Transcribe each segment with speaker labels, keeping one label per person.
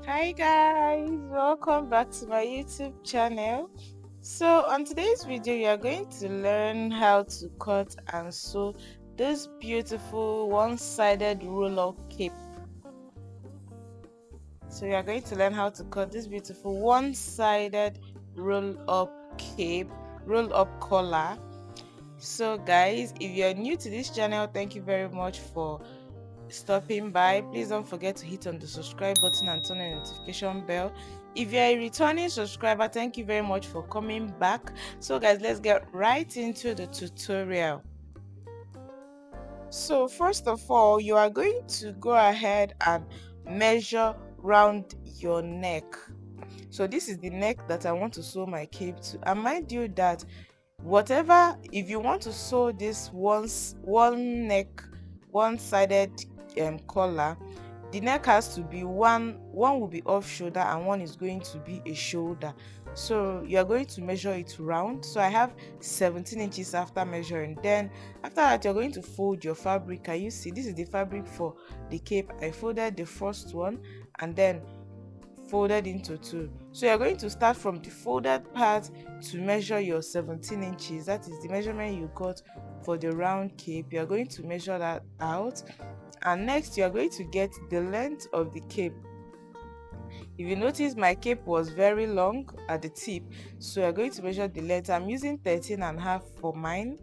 Speaker 1: Hi guys, welcome back to my YouTube channel. So on today's video you are going to learn how to cut and sew this beautiful one-sided roll-up cape. So you are going to learn how to cut this beautiful one-sided roll-up cape, roll-up collar. So guys, if you're new to this channel, thank you very much for stopping by. Please don't forget to hit on the subscribe button and turn on the notification bell. If you're a returning subscriber, thank you very much for coming back. So guys, let's get right into the tutorial. So first of all, you are going to go ahead and measure round your neck. So this is the neck that I want to sew my cape to, and mind you that whatever, if you want to sew this one neck, one-sided collar, the neck has to be one will be off shoulder and one is going to be a shoulder. So you are going to measure it round. So I have 17 inches after measuring. Then after that, you're going to fold your fabric. Can you see, this is the fabric for the cape? I folded the first one and then folded into two. So you're going to start from the folded part to measure your 17 inches. That is the measurement you got for the round cape. You're going to measure that out, and next you are going to get the length of the cape. If you notice, my cape was very long at the tip, so you're going to measure the length. I'm using 13.5 for mine,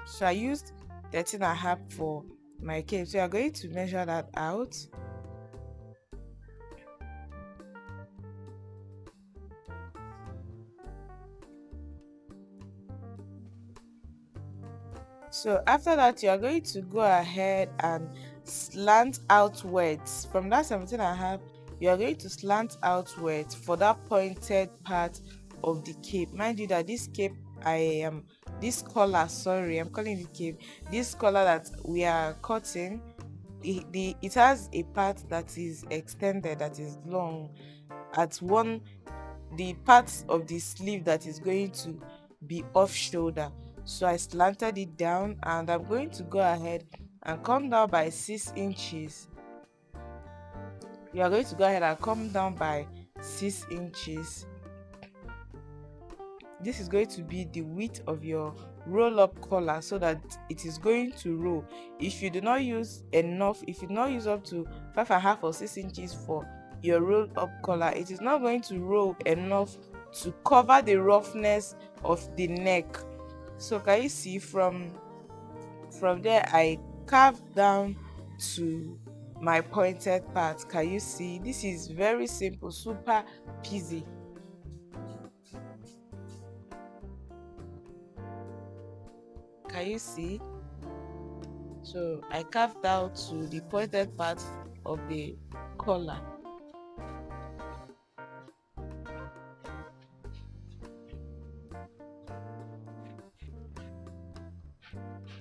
Speaker 1: so I used 13.5 for my cape. So you're going to measure that out. So after that, you are going to go ahead and slant outwards. From that 17.5, you are going to slant outwards for that pointed part of the cape. Mind you that this cape, this collar, sorry, I'm calling it cape. This collar that we are cutting, it has a part that is extended, that is long. At one, the parts of the sleeve that is going to be off shoulder, so I slanted it down, and I'm going to go ahead and come down by 6 inches. You are going to go ahead and come down by 6 inches. This is going to be the width of your roll up collar, so that it is going to roll. If you do not use enough, if you do not use up to 5.5 or 6 inches for your roll up collar, it is not going to roll enough to cover the roughness of the neck. So can you see, from there I carved down to my pointed part. Can you see? This is very simple, super peasy. Can you see? So I carved out to the pointed part of the collar.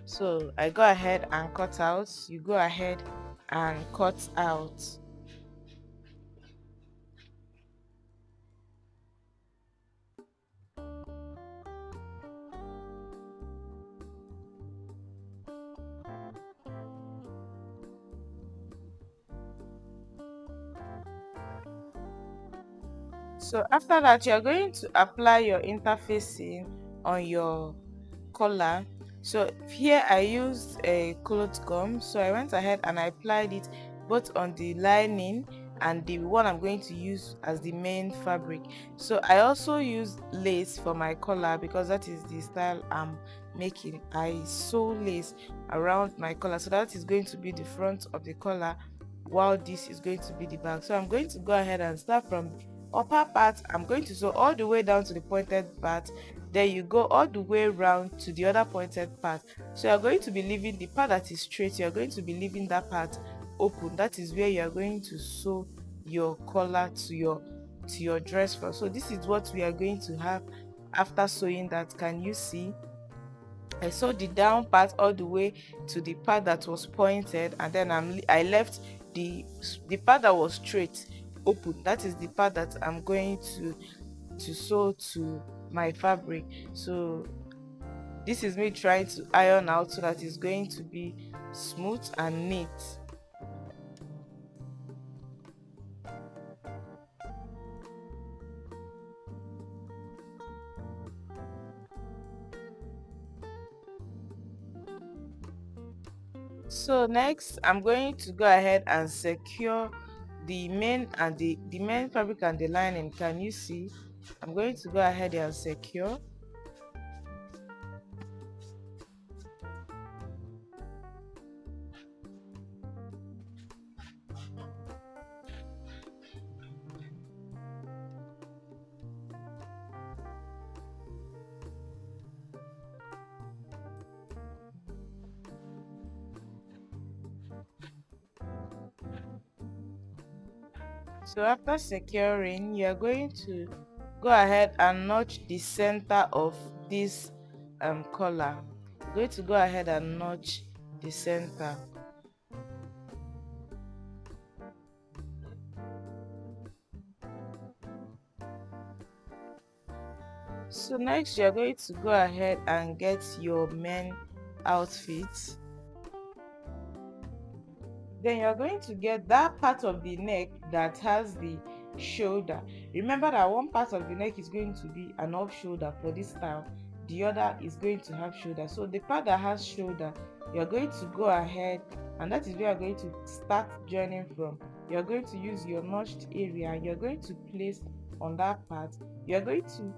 Speaker 1: So I go ahead and cut out. You go ahead and cut out. So after that, you're going to apply your interfacing on your collar. So here I used a cloth gum, so I went ahead and I applied it both on the lining and the one I'm going to use as the main fabric. So I also used lace for my collar because that is the style I'm making. I sew lace around my collar, so that is going to be the front of the collar, while this is going to be the back. So I'm going to go ahead and start from upper part. I'm going to sew all the way down to the pointed part, then you go all the way around to the other pointed part. So you're going to be leaving the part that is straight, you're going to be leaving that part open. That is where you're going to sew your collar to your dress for. So this is what we are going to have after sewing that. Can you see? I sewed the down part all the way to the part that was pointed, and then I left the part that was straight open. That is the part that I'm going to sew to my fabric. So this is me trying to iron out so that it's going to be smooth and neat. So next I'm going to go ahead and secure the main and the main fabric and the lining. Can you see? I'm going to go ahead and secure. So after securing, you are going to go ahead and notch the center of this collar. You're going to go ahead and notch the center. So next you're going to go ahead and get your men outfit. Then you're going to get that part of the neck that has the shoulder. Remember that one part of the neck is going to be an off shoulder for this style, the other is going to have shoulder. So the part that has shoulder, you're going to go ahead, and that is where you're going to start joining from. You're going to use your notched area and you're going to place on that part. You're going to,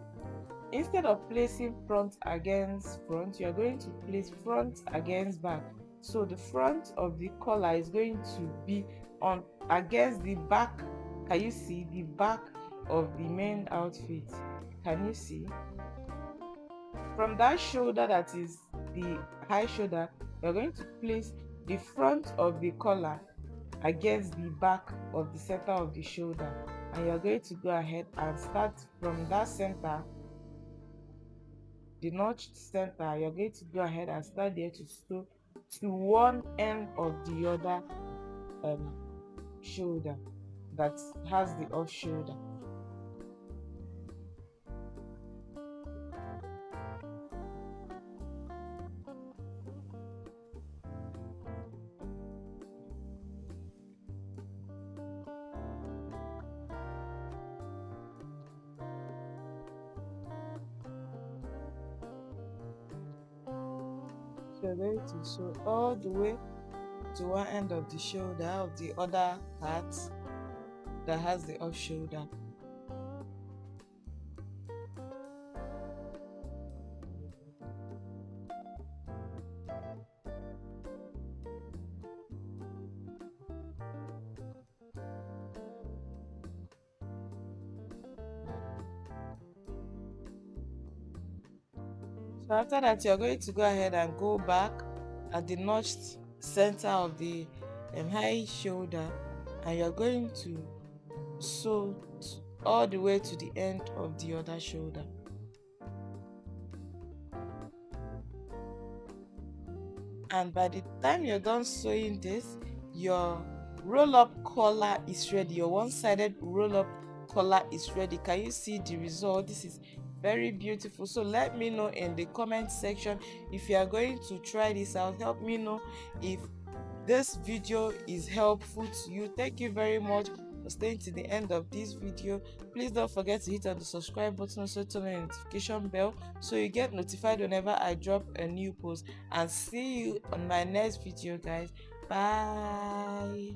Speaker 1: instead of placing front against front, you're going to place front against back. So the front of the collar is going to be on against the back. Can you see the back of the main outfit? Can you see? From that shoulder, that is the high shoulder, you're going to place the front of the collar against the back of the center of the shoulder, and you're going to go ahead and start from that center, the notched center. You're going to go ahead and start there to sew to one end of the other um shoulder that has the off shoulder. So you're going to sew all the way to one end of the shoulder of the other part that has the off shoulder. So after that, you're going to go ahead and go back at the notched center of the high shoulder, and you're going to sew all the way to the end of the other shoulder. And by the time you're done sewing this, your roll up collar is ready. Your one-sided roll up collar is ready. Can you see the result? This is very beautiful. So let me know in the comment section if you are going to try this out. Help me know if this video is helpful to you. Thank you very much for staying to the end of this video. Please don't forget to hit on the subscribe button, also turn on the notification bell so you get notified whenever I drop a new post. And see you on my next video, guys. Bye.